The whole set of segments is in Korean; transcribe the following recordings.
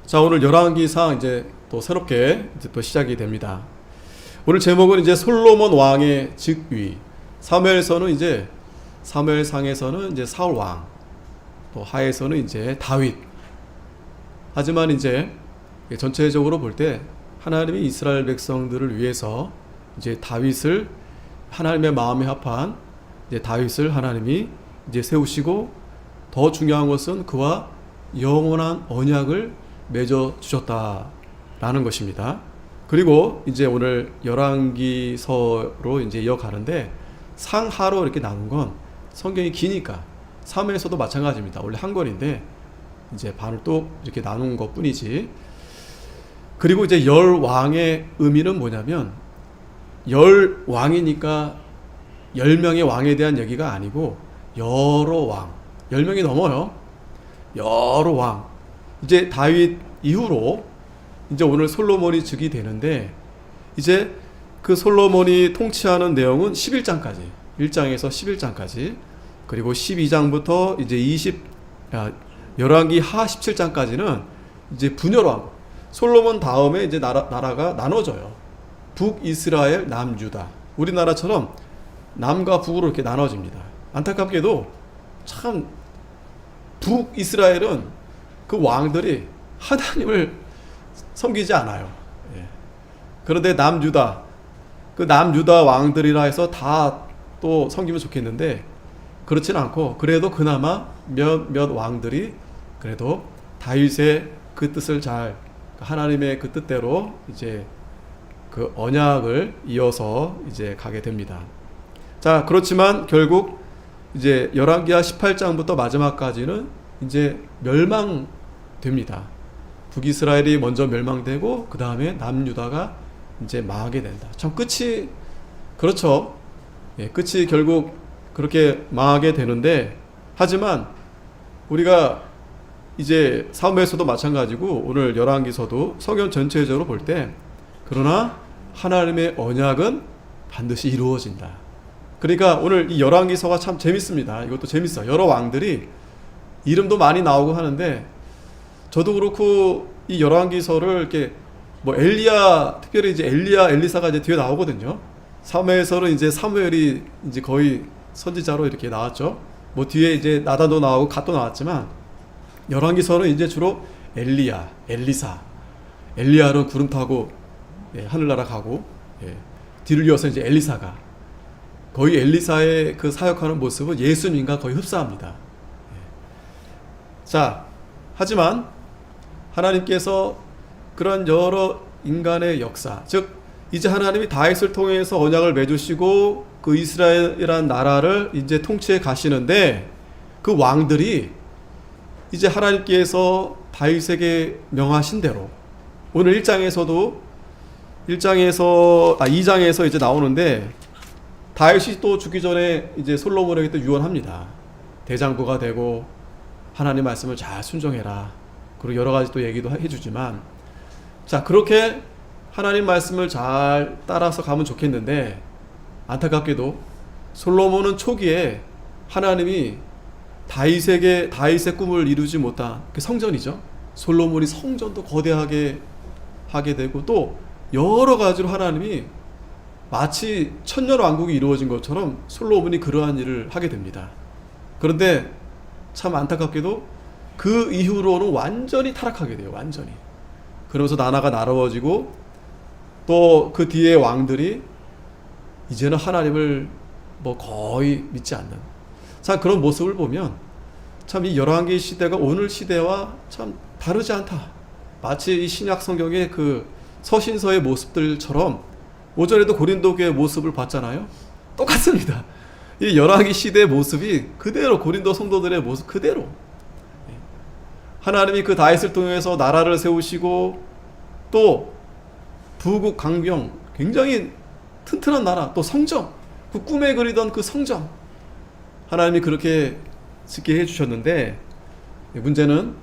자, 오늘 열왕기상 이제 또 새롭게 이제 또 시작이 됩니다. 오늘 제목은 이제 솔로몬 왕의 즉위. 사무엘상에서는 이제 사울 왕, 또 하에서는 이제 다윗. 하지만 이제 전체적으로 볼 때 하나님이 이스라엘 백성들을 위해서 이제 다윗을, 하나님의 마음에 합한 이제 다윗을 하나님이 이제 세우시고, 더 중요한 것은 그와 영원한 언약을 맺어 주셨다라는 것입니다. 그리고 이제 오늘 열왕기서로 이제 이어가는데, 상하로 이렇게 나눈 건 성경이 기니까, 사무엘서도 마찬가지입니다. 원래 한 권인데 이제 반을 또 이렇게 나눈 것 뿐이지. 그리고 이제 열 왕의 의미는 뭐냐면, 열 왕이니까 10명의 왕에 대한 얘기가 아니고 여러 왕, 10명이 넘어요. 여러 왕. 이제 다윗 이후로 이제 오늘 솔로몬이 즉위 되는데, 이제 그 솔로몬이 통치하는 내용은 11장까지, 1장에서 11장까지, 그리고 12장부터 이제 열왕기 하 17장까지는 이제 분열왕국. 솔로몬 다음에 이제 나라가 나눠져요. 북이스라엘, 남유다. 우리나라처럼 남과 북으로 이렇게 나눠집니다. 안타깝게도 참 북이스라엘은 그 왕들이 하나님을 섬기지 않아요. 그런데 남유다, 그 남유다 왕들이라 해서 다 또 섬기면 좋겠는데 그렇진 않고, 그래도 그나마 몇 왕들이 그래도 다윗의 그 뜻을 하나님의 그 뜻대로 이제 그 언약을 이어서 이제 가게 됩니다. 자, 그렇지만 결국 이제 열왕기하 18장부터 마지막까지는 이제 멸망됩니다. 북이스라엘이 먼저 멸망되고, 그 다음에 남유다가 이제 망하게 된다. 참 끝이 그렇죠. 끝이 결국 그렇게 망하게 되는데, 하지만 우리가 이제 사무엘서도 마찬가지고 오늘 열왕기서도 성경 전체적으로 볼 때, 그러나 하나님의 언약은 반드시 이루어진다. 그러니까 오늘 이 열왕기서가 참 재밌습니다. 이것도 재밌어요. 여러 왕들이 이름도 많이 나오고 하는데, 저도 그렇고 이 열왕기서를 이렇게 특별히 이제 엘리사가 이제 뒤에 나오거든요. 사무엘서는 이제 사무엘이 이제 거의 선지자로 이렇게 나왔죠. 뒤에 이제 나단도 나오고 갓도 나왔지만, 열왕기서는 이제 주로 엘리야는 구름 타고 하늘나라 가고, 뒤를 이어서 이제 엘리사가, 거의 엘리사의 그 사역하는 모습은 예수님과 거의 흡사합니다. 자, 하지만 하나님께서 그런 여러 인간의 역사, 즉 이제 하나님이 다윗을 통해서 언약을 맺으시고 그 이스라엘이라는 나라를 이제 통치해 가시는데, 그 왕들이 이제 하나님께서 다윗에게 명하신 대로, 오늘 2장에서 이제 나오는데, 다윗이 또 죽기 전에 이제 솔로몬에게 또 유언합니다. 대장부가 되고 하나님 말씀을 잘 순종해라. 그리고 여러 가지 또 얘기도 해주지만, 자, 그렇게 하나님 말씀을 잘 따라서 가면 좋겠는데, 안타깝게도 솔로몬은 초기에 하나님이 다윗의 꿈을 이루지 못한 그 성전이죠. 솔로몬이 성전도 거대하게 하게 되고, 또 여러 가지로 하나님이 마치 천년 왕국이 이루어진 것처럼 솔로몬이 그러한 일을 하게 됩니다. 그런데 참 안타깝게도 그 이후로는 완전히 타락하게 돼요. 완전히. 그러면서 나라가 나라워지고, 또 그 뒤에 왕들이 이제는 하나님을 거의 믿지 않는, 자, 그런 모습을 보면 참 이 열왕기 시대가 오늘 시대와 참 다르지 않다. 마치 이 신약 성경의 그 서신서의 모습들처럼, 오전에도 고린도 교회의 모습을 봤잖아요. 똑같습니다. 이 열왕기 시대의 모습이 그대로, 고린도 성도들의 모습 그대로, 하나님이 그 다윗을 통해서 나라를 세우시고, 또 부국 강병, 굉장히 튼튼한 나라, 또 성전, 그 꿈에 그리던 그 성전, 하나님이 그렇게 짓게 해주셨는데, 문제는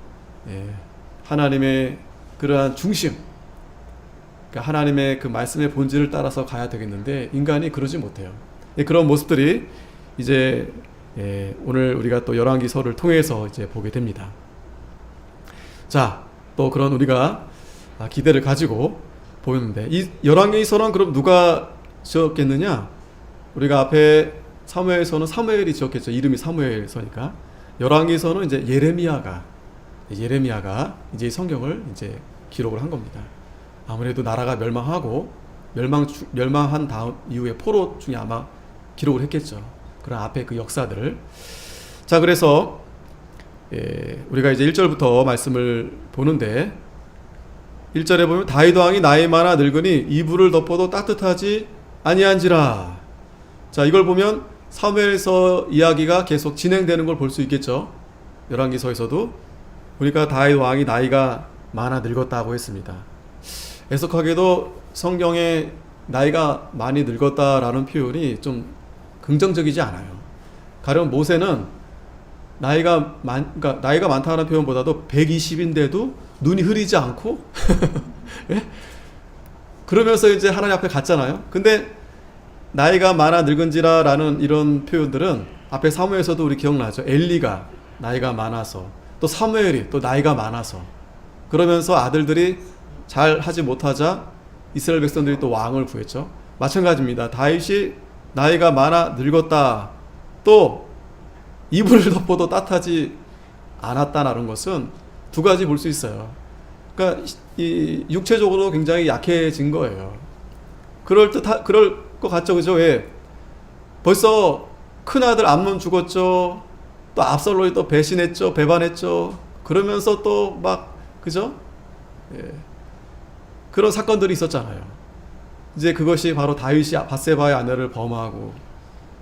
하나님의 그러한 중심, 그러니까 하나님의 그 말씀의 본질을 따라서 가야 되겠는데, 인간이 그러지 못해요. 그런 모습들이 이제 오늘 우리가 또 열왕기서를 통해서 이제 보게 됩니다. 자, 또 그런 우리가 기대를 가지고 보였는데, 이 열왕기서는 그럼 누가 지었겠느냐? 우리가 앞에 사무엘서는 사무엘이 지었겠죠. 이름이 사무엘서니까. 열왕기서는 이제 예레미야가 이제 성경을 이제 기록을 한 겁니다. 아무래도 나라가 멸망하고 멸망한 다음 이후에 포로 중에 아마 기록을 했겠죠. 그런 앞에 그 역사들을. 자, 그래서 우리가 이제 1절부터 말씀을 보는데, 1절에 보면 다윗 왕이 나이 많아 늙으니 이불을 덮어도 따뜻하지 아니한지라. 자, 이걸 보면 사무엘서 이야기가 계속 진행되는 걸 볼 수 있겠죠. 열왕기서에서도 우리가 다윗 왕이 나이가 많아 늙었다고 했습니다. 애석하게도 성경에 나이가 많이 늙었다라는 표현이 좀 긍정적이지 않아요. 가령 모세는 나이가 많다는 표현보다도 120인데도 눈이 흐리지 않고 예? 그러면서 이제 하나님 앞에 갔잖아요. 근데 나이가 많아 늙은지라라는 이런 표현들은 앞에 사무엘서도 우리 기억나죠. 엘리가 나이가 많아서, 또 사무엘이 또 나이가 많아서, 그러면서 아들들이 잘 하지 못하자 이스라엘 백성들이 또 왕을 구했죠. 마찬가지입니다. 다윗이 나이가 많아 늙었다, 또 이불을 덮어도 따뜻하지 않았다라는 것은 두 가지 볼 수 있어요. 그러니까 이 육체적으로 굉장히 약해진 거예요. 그럴 것 같죠, 그죠? 왜? 벌써 큰 아들 암논 죽었죠. 또 압살롬이 또 배신했죠, 배반했죠. 그러면서 또 막, 그죠? 그런 사건들이 있었잖아요. 이제 그것이 바로 다윗이 밧세바의 아내를 범하고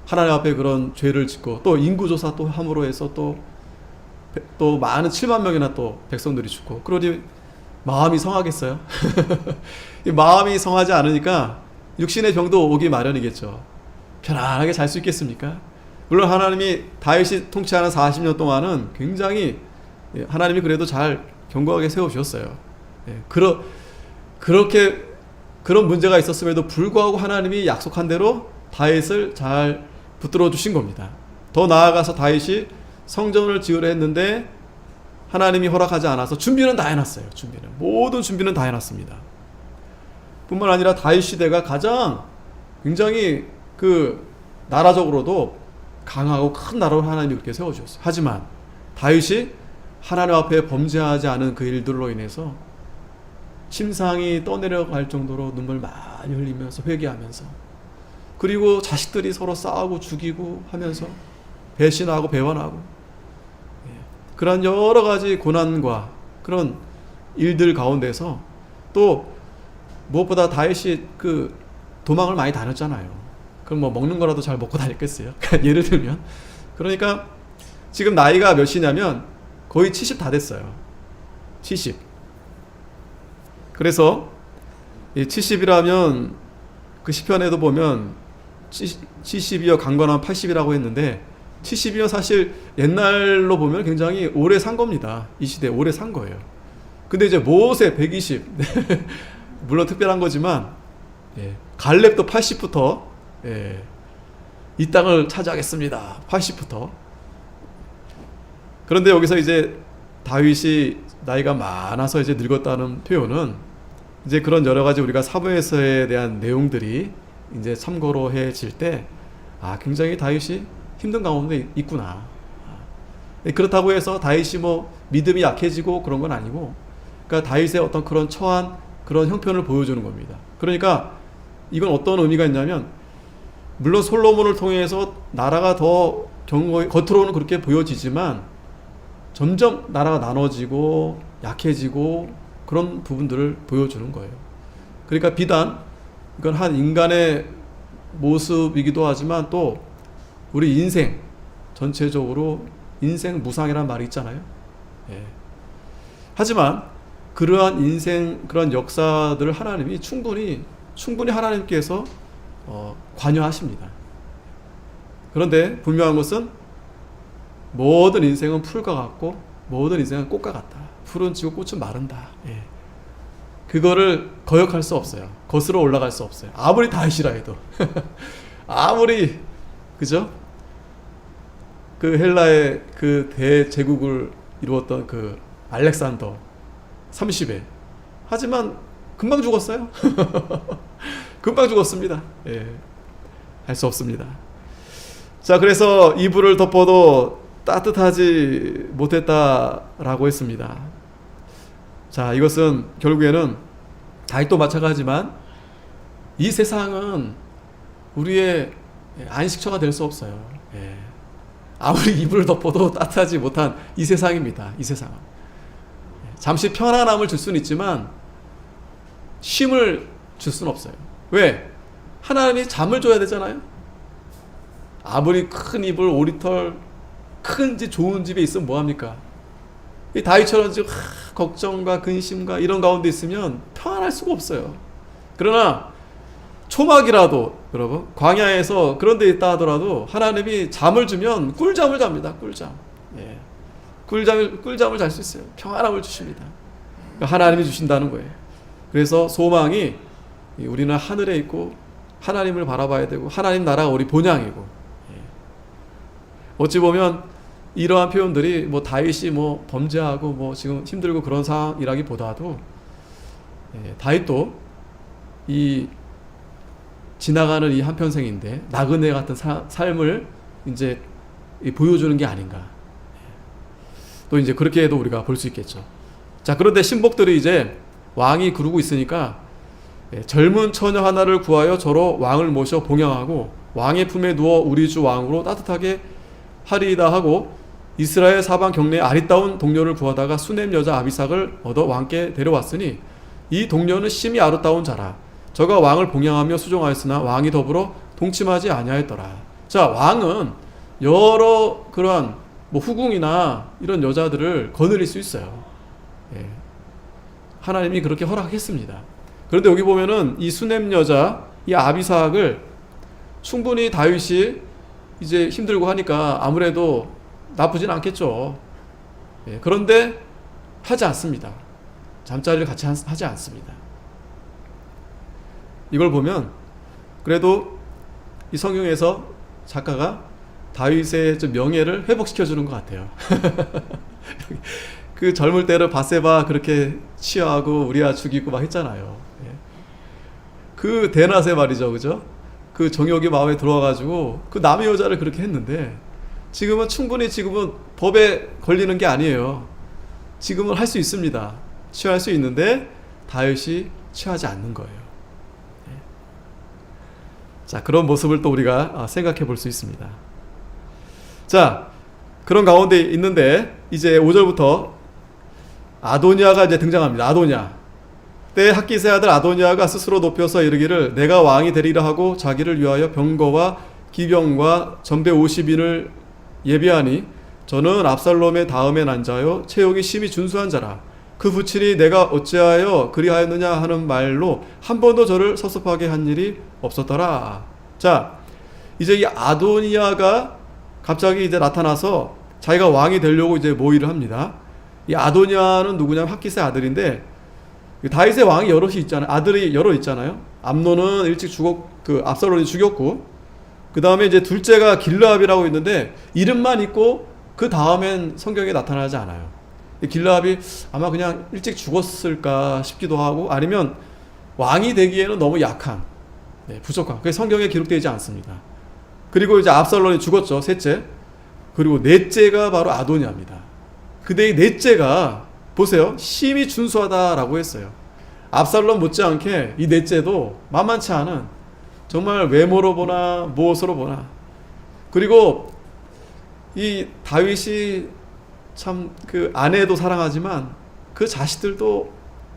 하나님 앞에 그런 죄를 짓고, 또 인구조사 또 함으로 해서 또 많은 7만 명이나 또 백성들이 죽고, 그러니 마음이 성하겠어요? 이 마음이 성하지 않으니까 육신의 병도 오기 마련이겠죠. 편안하게 잘 수 있겠습니까? 물론 하나님이 다윗이 통치하는 40년 동안은 굉장히 하나님이 그래도 잘 견고하게 세워주셨어요. 그렇게 그런 문제가 있었음에도 불구하고 하나님이 약속한 대로 다윗을 잘 붙들어 주신 겁니다. 더 나아가서 다윗이 성전을 지으려 했는데 하나님이 허락하지 않아서 준비는 다 해놨어요. 모든 준비는 다 해놨습니다. 뿐만 아니라 다윗 시대가 가장 굉장히 그 나라적으로도 강하고 큰 나라로 하나님이 그렇게 세워주셨어요. 하지만 다윗이 하나님 앞에 범죄하지 않은 그 일들로 인해서 침상이 떠내려갈 정도로 눈물 많이 흘리면서 회개하면서, 그리고 자식들이 서로 싸우고 죽이고 하면서 배신하고 배반하고, 그런 여러 가지 고난과 그런 일들 가운데서 또 무엇보다 다윗이 그 도망을 많이 다녔잖아요. 그럼 뭐 먹는 거라도 잘 먹고 다녔겠어요? 예를 들면. 그러니까 지금 나이가 몇이냐면 거의 70 다 됐어요. 70. 그래서 이 70이라면 그 시편에도 보면 70이여 강건한 80이라고 했는데, 70이면 사실 옛날로 보면 굉장히 오래 산 겁니다. 이 시대에 오래 산 거예요. 근데 이제 모세 120 물론 특별한 거지만, 갈렙도 80부터 이 땅을 차지하겠습니다. 80부터. 그런데 여기서 이제 다윗이 나이가 많아서 이제 늙었다는 표현은 이제 그런 여러 가지 우리가 사무엘서에 대한 내용들이 이제 참고로 해질 때, 굉장히 다윗이 힘든 가운데 있구나. 그렇다고 해서 다윗이 뭐 믿음이 약해지고 그런 건 아니고, 그러니까 다윗의 어떤 그런 처한 그런 형편을 보여주는 겁니다. 그러니까 이건 어떤 의미가 있냐면, 물론 솔로몬을 통해서 나라가 더 겉으로는 그렇게 보여지지만 점점 나라가 나눠지고 약해지고 그런 부분들을 보여주는 거예요. 그러니까 비단 이건 한 인간의 모습이기도 하지만 또 우리 인생 전체적으로 인생 무상이라는 말이 있잖아요. 하지만 그러한 인생, 그런 역사들을 하나님이 충분히 하나님께서 관여하십니다. 그런데 분명한 것은 모든 인생은 풀과 같고 모든 인생은 꽃과 같다. 풀은 지고 꽃은 마른다. 그거를 거역할 수 없어요. 거스러 올라갈 수 없어요. 아무리 다윗이라 해도 아무리, 그죠? 그 헬라의 그 대제국을 이루었던 그 알렉산더 30에. 하지만 금방 죽었어요. 금방 죽었습니다. 예. 할 수 없습니다. 자, 그래서 이불을 덮어도 따뜻하지 못했다라고 했습니다. 자, 이것은 결국에는 다윗도 마찬가지지만 이 세상은 우리의 안식처가 될 수 없어요. 예. 아무리 이불을 덮어도 따뜻하지 못한 이 세상입니다. 이 세상은. 잠시 편안함을 줄 수는 있지만 쉼을 줄 수는 없어요. 왜? 하나님이 잠을 줘야 되잖아요. 아무리 큰 이불, 오리털, 큰 집, 좋은 집에 있으면 뭐합니까? 이 다윗처럼 지금 걱정과 근심과 이런 가운데 있으면 평안할 수가 없어요. 그러나 초막이라도 여러분 광야에서 그런 데 있다 하더라도 하나님이 잠을 주면 꿀잠을 잡니다. 꿀잠. 예. 꿀잠을 잘 수 있어요. 평안함을 주십니다. 그러니까 하나님이 주신다는 거예요. 그래서 소망이 우리는 하늘에 있고 하나님을 바라봐야 되고 하나님 나라가 우리 본향이고. 예. 어찌 보면 이러한 표현들이 뭐 다윗이 뭐 범죄하고 뭐 지금 힘들고 그런 상황이라기보다도 예, 다윗도 이 지나가는 이 한평생인데 나그네 같은 삶을 이제 보여주는 게 아닌가. 또 이제 그렇게 해도 우리가 볼 수 있겠죠. 자, 그런데 신복들이 이제 왕이 그러고 있으니까 젊은 처녀 하나를 구하여 저로 왕을 모셔 봉양하고 왕의 품에 누워 우리 주 왕으로 따뜻하게 하리이다 하고 이스라엘 사방 경내에 아리따운 동료를 구하다가 수넴 여자 아비삭을 얻어 왕께 데려왔으니 이 동료는 심히 아름다운 자라. 저가 왕을 봉양하며 수종하였으나 왕이 더불어 동침하지 아니하였더라. 자, 왕은 여러 그러한 뭐 후궁이나 이런 여자들을 거느릴 수 있어요. 예. 하나님이 그렇게 허락했습니다. 그런데 여기 보면은 이 수넴 여자, 이 아비삭을 충분히 다윗이 이제 힘들고 하니까 아무래도 나쁘진 않겠죠. 예. 그런데 하지 않습니다. 잠자리를 같이 하지 않습니다. 이걸 보면 그래도 이 성경에서 작가가 다윗의 좀 명예를 회복시켜주는 것 같아요. 그 젊을 때를 바세바 그렇게 취하고 우리아 죽이고 막 했잖아요. 예. 그 대낮에 말이죠, 그죠? 그 정욕이 마음에 들어와가지고 그 남의 여자를 그렇게 했는데 지금은 충분히 법에 걸리는 게 아니에요. 지금은 할 수 있습니다. 취할 수 있는데 다윗이 취하지 않는 거예요. 자, 그런 모습을 또 우리가 생각해 볼 수 있습니다. 자, 그런 가운데 있는데 이제 5절부터 아도니아가 이제 등장합니다. 아도니아. 때 학기세 아들 아도니아가 스스로 높여서 이르기를 내가 왕이 되리라 하고 자기를 위하여 병거와 기병과 전배 50인을 예비하니 저는 압살롬의 다음에 난 자요 체육이 심히 준수한 자라. 그 부친이 내가 어찌하여 그리하였느냐 하는 말로 한 번도 저를 섭섭하게 한 일이 없었더라. 자, 이제 이 아도니아가 갑자기 이제 나타나서 자기가 왕이 되려고 이제 모의를 합니다. 이 아도니아는 누구냐면 학기세 아들인데 다윗의 왕이 여럿이 있잖아요. 아들이 여럿 있잖아요. 암논은 일찍 압살롬이 죽였고 그 다음에 이제 둘째가 길르압이라고 있는데 이름만 있고 그 다음엔 성경에 나타나지 않아요. 길르압이 아마 그냥 일찍 죽었을까 싶기도 하고 아니면 왕이 되기에는 너무 약한 부족한 그게 성경에 기록되지 않습니다. 그리고 이제 압살롬이 죽었죠. 셋째. 그리고 넷째가 바로 아도니아입니다. 근데 이 넷째가 보세요. 심히 준수하다라고 했어요. 압살롬 못지않게 이 넷째도 만만치 않은 정말 외모로 보나 무엇으로 보나 그리고 이 다윗이 참 그 아내도 사랑하지만 그 자식들도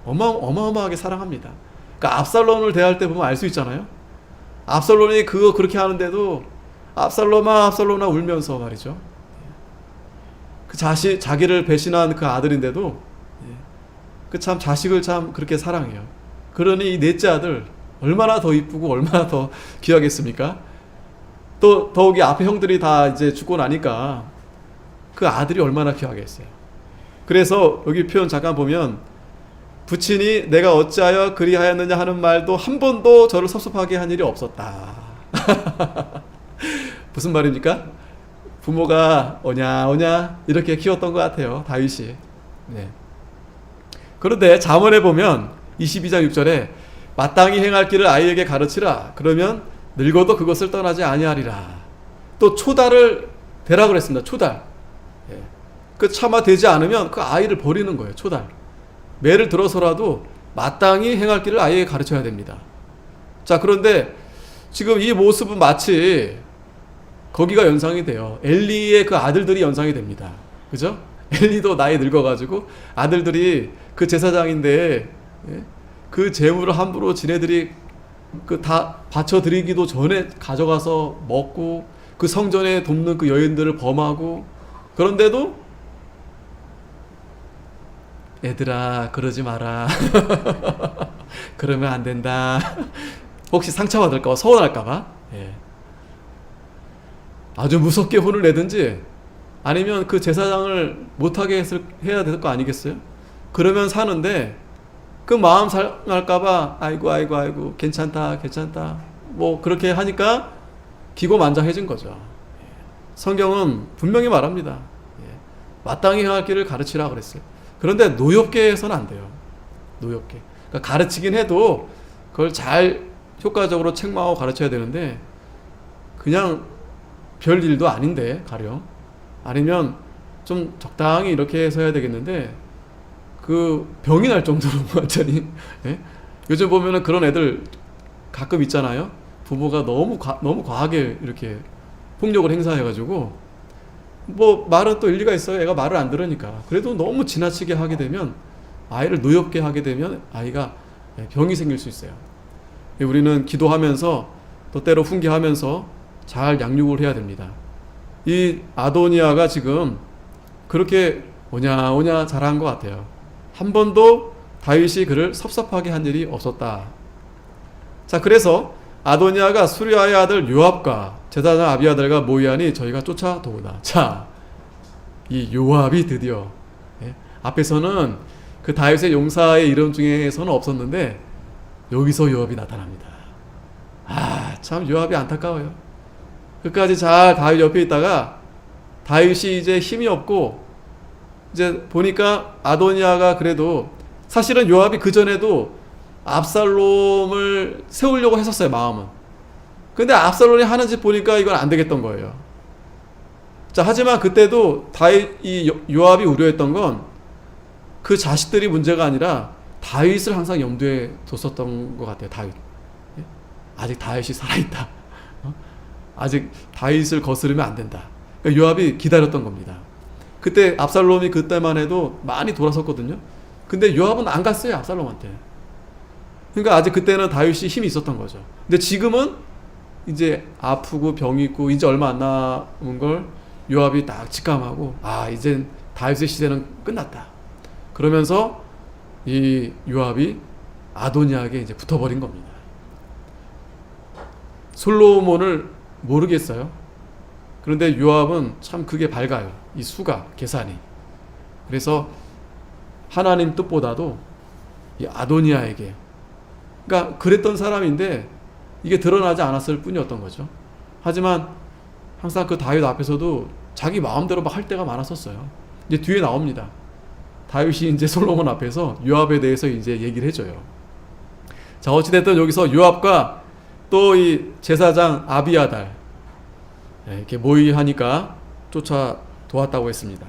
어마어마하게 사랑합니다. 그러니까 압살롬을 대할 때 보면 알 수 있잖아요. 압살롬이 그거 그렇게 하는데도 압살롬아 울면서 말이죠. 그 자기를 배신한 그 아들인데도 그 참 자식을 참 그렇게 사랑해요. 그러니 이 넷째 아들 얼마나 더 이쁘고 얼마나 더 귀하겠습니까? 또 더욱이 앞에 형들이 다 이제 죽고 나니까 그 아들이 얼마나 귀하겠어요. 그래서 여기 표현 잠깐 보면 부친이 내가 어찌하여 그리하였느냐 하는 말도 한 번도 저를 섭섭하게 한 일이 없었다. 무슨 말입니까? 부모가 오냐 오냐 이렇게 키웠던 것 같아요, 다윗이. 네. 그런데 잠언에 보면 22장 6절에 마땅히 행할 길을 아이에게 가르치라. 그러면 늙어도 그것을 떠나지 아니하리라. 또 초달을 대라 그랬습니다. 초달. 예. 그 차마 되지 않으면 그 아이를 버리는 거예요. 초달. 매를 들어서라도 마땅히 행할 길을 아이에게 가르쳐야 됩니다. 자, 그런데 지금 이 모습은 마치 거기가 연상이 돼요. 엘리의 그 아들들이 연상이 됩니다. 그죠? 엘리도 나이 늙어가지고 아들들이 그 제사장인데, 예? 그 재물을 함부로 지네들이 그 다 바쳐드리기도 전에 가져가서 먹고 그 성전에 돕는 그 여인들을 범하고, 그런데도 얘들아 그러지 마라. 그러면 안 된다. 혹시 상처받을까봐, 서운할까봐. 예. 아주 무섭게 혼을 내든지 아니면 그 제사장을 못하게 해야 될 거 아니겠어요? 그러면 사는데 그 마음 상할까봐 아이고 괜찮다 뭐 그렇게 하니까 기고만장해진 거죠. 성경은 분명히 말합니다. 마땅히 행할 길을 가르치라 그랬어요. 그런데 노엽게 해서는 안 돼요. 노엽게. 그러니까 가르치긴 해도 그걸 잘 효과적으로 책망하고 가르쳐야 되는데 그냥 별 일도 아닌데 가령 아니면 좀 적당히 이렇게 해서 해야 되겠는데 그 병이 날 정도로 완전히. 예? 요즘 보면은 그런 애들 가끔 있잖아요. 부모가 너무 과하게 이렇게 폭력을 행사해가지고 뭐 말은 또 일리가 있어요. 애가 말을 안 들으니까. 그래도 너무 지나치게 하게 되면 아이를 노엽게 하게 되면 아이가 병이 생길 수 있어요. 우리는 기도하면서 또 때로 훈계하면서 잘 양육을 해야 됩니다. 이 아도니아가 지금 그렇게 오냐 잘한 것 같아요. 한 번도 다윗이 그를 섭섭하게 한 일이 없었다. 자, 그래서 아도니아가 수리아의 아들 요압과 제사장 아비아달과 모이하니 저희가 쫓아도우다. 자, 이 요압이 드디어, 앞에서는 그 다윗의 용사의 이름 중에서는 없었는데 여기서 요압이 나타납니다. 참 요압이 안타까워요. 끝까지 잘 다윗 옆에 있다가 다윗이 이제 힘이 없고 이제 보니까 아도니아가 그래도 사실은 요압이 그전에도 압살롬을 세우려고 했었어요, 마음은. 근데 압살롬이 하는 짓 보니까 이건 안 되겠던 거예요. 자, 하지만 그때도 이 요압이 우려했던 건 그 자식들이 문제가 아니라 다윗을 항상 염두에 뒀었던 것 같아요. 다윗. 아직 다윗이 살아있다. 아직 다윗을 거스르면 안 된다. 그러니까 요압이 기다렸던 겁니다. 그때 압살롬이 그때만 해도 많이 돌아섰거든요. 근데 요압은 안 갔어요, 압살롬한테. 그러니까 아직 그때는 다윗이 힘이 있었던 거죠. 근데 지금은 이제 아프고 병이 있고 이제 얼마 안 남은 걸 요압이 딱 직감하고 이젠 다윗의 시대는 끝났다. 그러면서 이 요압이 아도니아에게 이제 붙어버린 겁니다. 솔로몬을 모르겠어요. 그런데 요압은 참 그게 밝아요. 이 수가, 계산이. 그래서 하나님 뜻보다도 이 아도니아에게, 그러니까 그랬던 사람인데 이게 드러나지 않았을 뿐이었던 거죠. 하지만 항상 그 다윗 앞에서도 자기 마음대로 막 할 때가 많았었어요. 이제 뒤에 나옵니다. 다윗이 이제 솔로몬 앞에서 요압에 대해서 이제 얘기를 해줘요. 자, 어찌됐든 여기서 요압과 또 이 제사장 아비아달 이렇게 모의하니까 쫓아 도왔다고 했습니다.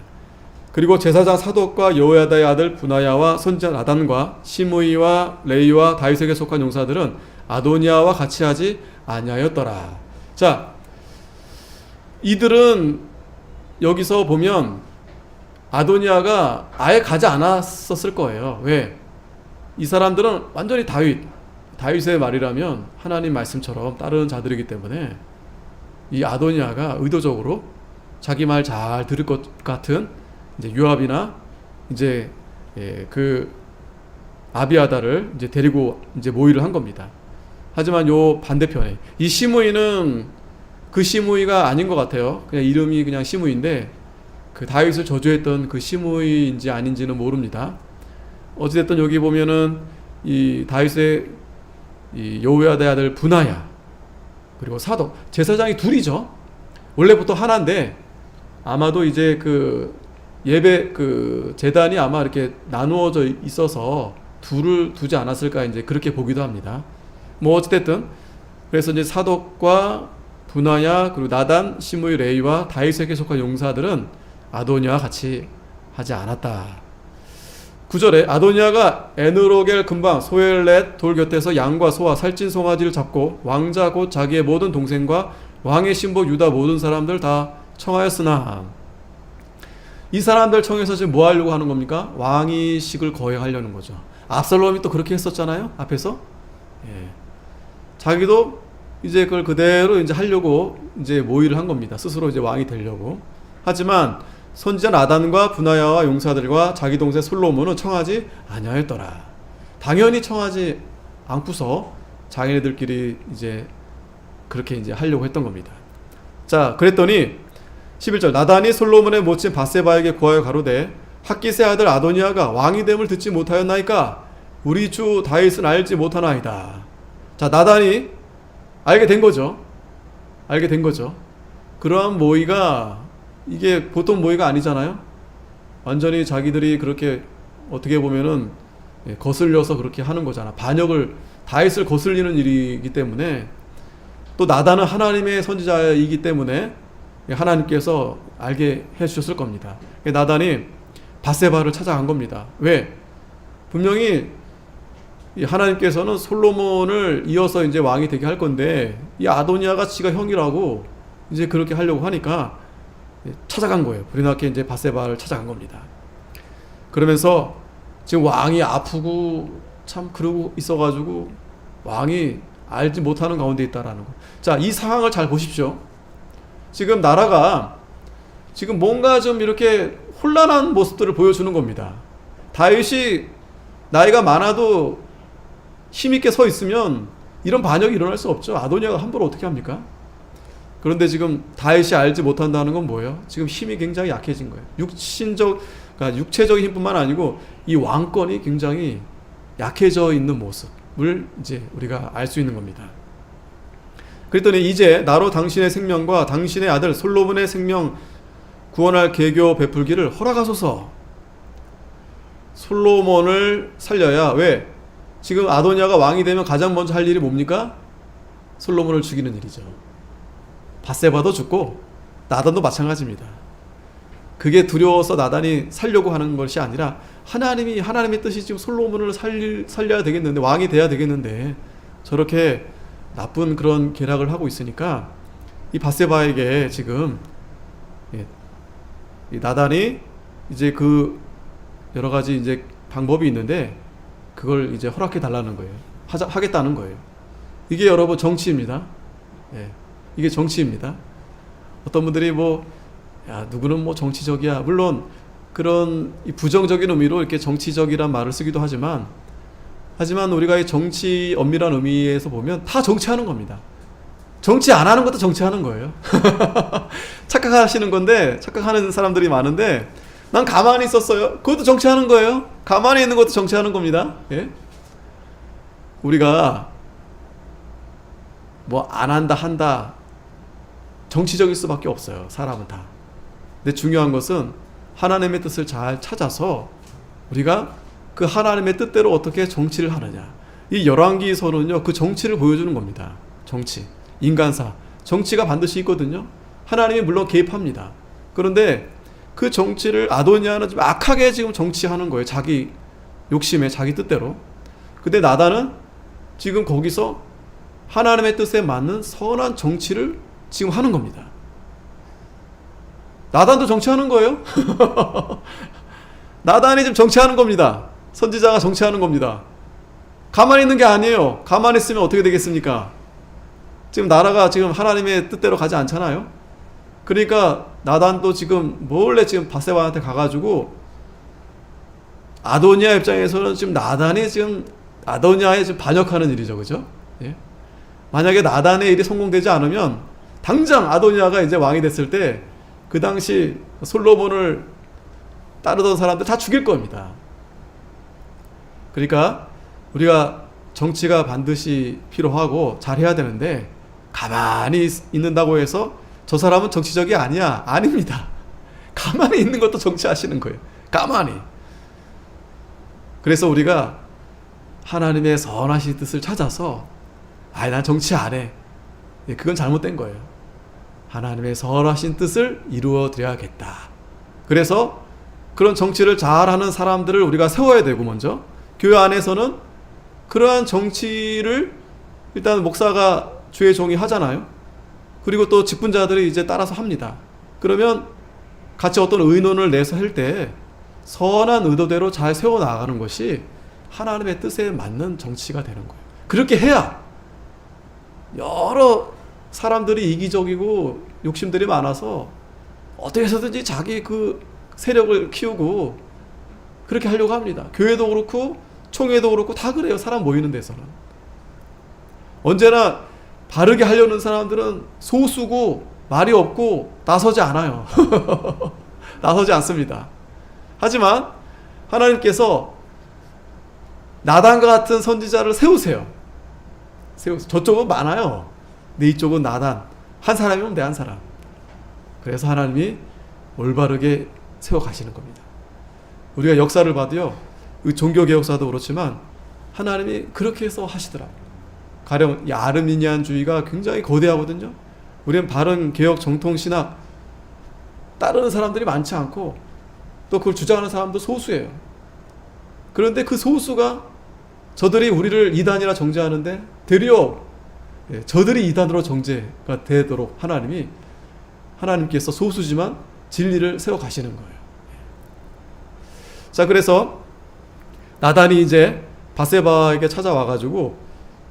그리고 제사장 사독과 여호야다의 아들 분하야와 선지자 나단과 시므이와 레이와 다윗에게 속한 용사들은 아도니아와 같이 하지 아니하였더라. 자, 이들은 여기서 보면 아도니아가 아예 가지 않았었을 거예요. 왜? 이 사람들은 완전히 다윗의 말이라면 하나님 말씀처럼 따르는 자들이기 때문에 이 아도니아가 의도적으로 자기 말 잘 들을 것 같은 이제 요압이나 이제 그 아비아다를 이제 데리고 이제 모의를 한 겁니다. 하지만 요 반대편에 이 시므이는 그 시므이가 아닌 것 같아요. 그냥 이름이 그냥 시므이인데 그 다윗을 저주했던 그 시므이인지 아닌지는 모릅니다. 어찌됐든 여기 보면은 이 다윗의 이 여호야다의 아들 분하야 그리고 사독 제사장이 둘이죠. 원래부터 하나인데 아마도 이제 그 예배 그 제단이 아마 이렇게 나누어져 있어서 둘을 두지 않았을까 이제 그렇게 보기도 합니다. 뭐 어찌됐든 그래서 이제 사독과 분하야 그리고 나단, 시므이, 레이와 다윗에게 속한 용사들은 아도니아와 같이 하지 않았다. 9절에 아도니아가 에느로겔 근방 소엘렛 돌 곁에서 양과 소와 살찐 송아지를 잡고 왕자 곧 자기의 모든 동생과 왕의 신복 유다 모든 사람들 다 청하였으나, 이 사람들 청해서 지금 뭐 하려고 하는 겁니까? 왕위식을 거행하려는 거죠. 압살롬이 또 그렇게 했었잖아요, 앞에서. 예. 자기도 이제 그걸 그대로 이제 하려고 이제 모의를 한 겁니다. 스스로 이제 왕이 되려고. 하지만 선지자 나단과 분하야와 용사들과 자기 동생 솔로몬은 청하지 아니하였더라. 당연히 청하지 않고서 자기네들끼리 이제 그렇게 이제 하려고 했던 겁니다. 자, 그랬더니 11절 나단이 솔로몬의 모친 밧세바에게 구하여 가로되 학기세 아들 아도니아가 왕이 됨을 듣지 못하였나이까 우리 주 다윗은 알지 못하나이다. 자, 나단이 알게 된 거죠. 알게 된 거죠. 그러한 모의가 이게 보통 모의가 아니잖아요. 완전히 자기들이 그렇게 어떻게 보면은 거슬려서 그렇게 하는 거잖아. 반역을 다윗을 거슬리는 일이기 때문에, 또 나단은 하나님의 선지자이기 때문에 하나님께서 알게 해주셨을 겁니다. 나단이 밧세바를 찾아간 겁니다. 왜? 분명히 하나님께서는 솔로몬을 이어서 이제 왕이 되게 할 건데 이 아도니아가 지가 형이라고 이제 그렇게 하려고 하니까 찾아간 거예요. 불이 나게 이제 밧세바를 찾아간 겁니다. 그러면서 지금 왕이 아프고 참 그러고 있어가지고 왕이 알지 못하는 가운데 있다라는 거. 자, 이 상황을 잘 보십시오. 지금 나라가 지금 뭔가 좀 이렇게 혼란한 모습들을 보여주는 겁니다. 다윗이 나이가 많아도 힘있게 서 있으면 이런 반역이 일어날 수 없죠. 아도니아가 함부로 어떻게 합니까? 그런데 지금 다윗이 알지 못한다는 건 뭐예요? 지금 힘이 굉장히 약해진 거예요. 그러니까 육체적인 힘뿐만 아니고 이 왕권이 굉장히 약해져 있는 모습을 이제 우리가 알 수 있는 겁니다. 그랬더니 이제 나로 당신의 생명과 당신의 아들 솔로몬의 생명 구원할 계교 베풀기를 허락하소서. 솔로몬을 살려야, 왜? 지금 아도니아가 왕이 되면 가장 먼저 할 일이 뭡니까? 솔로몬을 죽이는 일이죠. 밧세바도 죽고 나단도 마찬가지입니다. 그게 두려워서 나단이 살려고 하는 것이 아니라 하나님의 뜻이 지금 솔로몬을 살려야 되겠는데, 왕이 돼야 되겠는데 저렇게 나쁜 그런 계략을 하고 있으니까 이 밧세바에게 지금 이 나단이 이제 그 여러 가지 이제 방법이 있는데 그걸 이제 허락해 달라는 거예요. 하겠다는 거예요. 이게 여러분 정치입니다. 예, 이게 정치입니다. 어떤 분들이 누구는 뭐 정치적이야. 물론 그런 부정적인 의미로 이렇게 정치적이란 말을 쓰기도 하지만 우리가 이 정치 엄밀한 의미에서 보면 다 정치하는 겁니다. 정치 안 하는 것도 정치하는 거예요. 착각하시는 건데, 착각하는 사람들이 많은데, 난 가만히 있었어요. 그것도 정치하는 거예요. 가만히 있는 것도 정치하는 겁니다. 예? 우리가 뭐 안 한다 정치적일 수밖에 없어요. 사람은 다. 근데 중요한 것은 하나님의 뜻을 잘 찾아서 우리가 그 하나님의 뜻대로 어떻게 정치를 하느냐. 이 열왕기서는요, 그 정치를 보여주는 겁니다. 정치, 인간사, 정치가 반드시 있거든요. 하나님이 물론 개입합니다. 그런데 그 정치를 아도니아는 좀 악하게 지금 정치하는 거예요. 자기 욕심에, 자기 뜻대로. 근데 나단은 지금 거기서 하나님의 뜻에 맞는 선한 정치를 지금 하는 겁니다. 나단도 정치하는 거예요. 나단이 지금 정치하는 겁니다. 선지자가 정치하는 겁니다. 가만히 있는 게 아니에요. 가만히 있으면 어떻게 되겠습니까? 지금 나라가 지금 하나님의 뜻대로 가지 않잖아요. 그러니까 나단도 지금 몰래 지금 밧세바한테 가가지고 아도니아 입장에서는 지금 나단이 지금 아도니아에 지금 반역하는 일이죠, 그죠? 예? 만약에 나단의 일이 성공되지 않으면 당장 아도니아가 이제 왕이 됐을 때 그 당시 솔로몬을 따르던 사람들 다 죽일 겁니다. 그러니까 우리가 정치가 반드시 필요하고 잘해야 되는데 가만히 있는다고 해서 저 사람은 정치적이 아니야. 아닙니다. 가만히 있는 것도 정치하시는 거예요. 가만히. 그래서 우리가 하나님의 선하신 뜻을 찾아서 난 정치 안 해. 그건 잘못된 거예요. 하나님의 선하신 뜻을 이루어 드려야겠다. 그래서 그런 정치를 잘하는 사람들을 우리가 세워야 되고, 먼저 교회 안에서는 그러한 정치를 일단 목사가 주의 종이 하잖아요. 그리고 또 직분자들이 이제 따라서 합니다. 그러면 같이 어떤 의논을 내서 할 때 선한 의도대로 잘 세워나가는 것이 하나님의 뜻에 맞는 정치가 되는 거예요. 그렇게 해야 여러 사람들이 이기적이고 욕심들이 많아서 어떻게 해서든지 자기 그 세력을 키우고 그렇게 하려고 합니다. 교회도 그렇고 총회도 그렇고 다 그래요. 사람 모이는 데서는. 언제나 바르게 하려는 사람들은 소수고 말이 없고 나서지 않아요. 나서지 않습니다. 하지만 하나님께서 나단과 같은 선지자를 세우세요. 저쪽은 많아요. 내 이쪽은 나단. 한 사람이면 내 한 사람. 그래서 하나님이 올바르게 세워가시는 겁니다. 우리가 역사를 봐도요, 종교개혁사도 그렇지만 하나님이 그렇게 해서 하시더라고요. 가령 이 아르미니안주의가 굉장히 거대하거든요. 우리는 바른 개혁 정통신학 따르는 사람들이 많지 않고 또 그걸 주장하는 사람도 소수예요. 그런데 그 소수가 저들이 우리를 이단이라 정죄하는데 되려 저들이 이단으로 정죄가 되도록 하나님께서 소수지만 진리를 세워가시는 거예요. 자, 그래서 나단이 이제 밧세바에게 찾아와가지고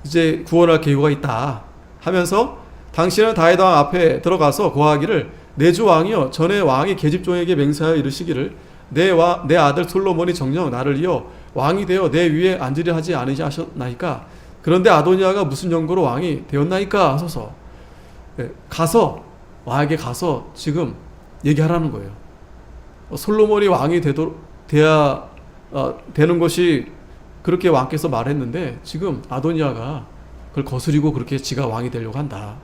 이제 구원할 계획가 있다 하면서, 당신은 다윗 왕 앞에 들어가서 고하기를, 내 주 왕이여, 전에 왕이 계집종에게 맹세하여 이르시기를, 내 아들 솔로몬이 정녕 나를 이어 왕이 되어 내 위에 앉으려 하지 않으셨나이까? 그런데 아도니아가 무슨 연고로 왕이 되었나이까? 하소서. 가서 왕에게 가서 지금 얘기하라는 거예요. 솔로몬이 왕이 되는 것이 그렇게 왕께서 말했는데 지금 아도니아가 그걸 거스리고 그렇게 지가 왕이 되려고 한다.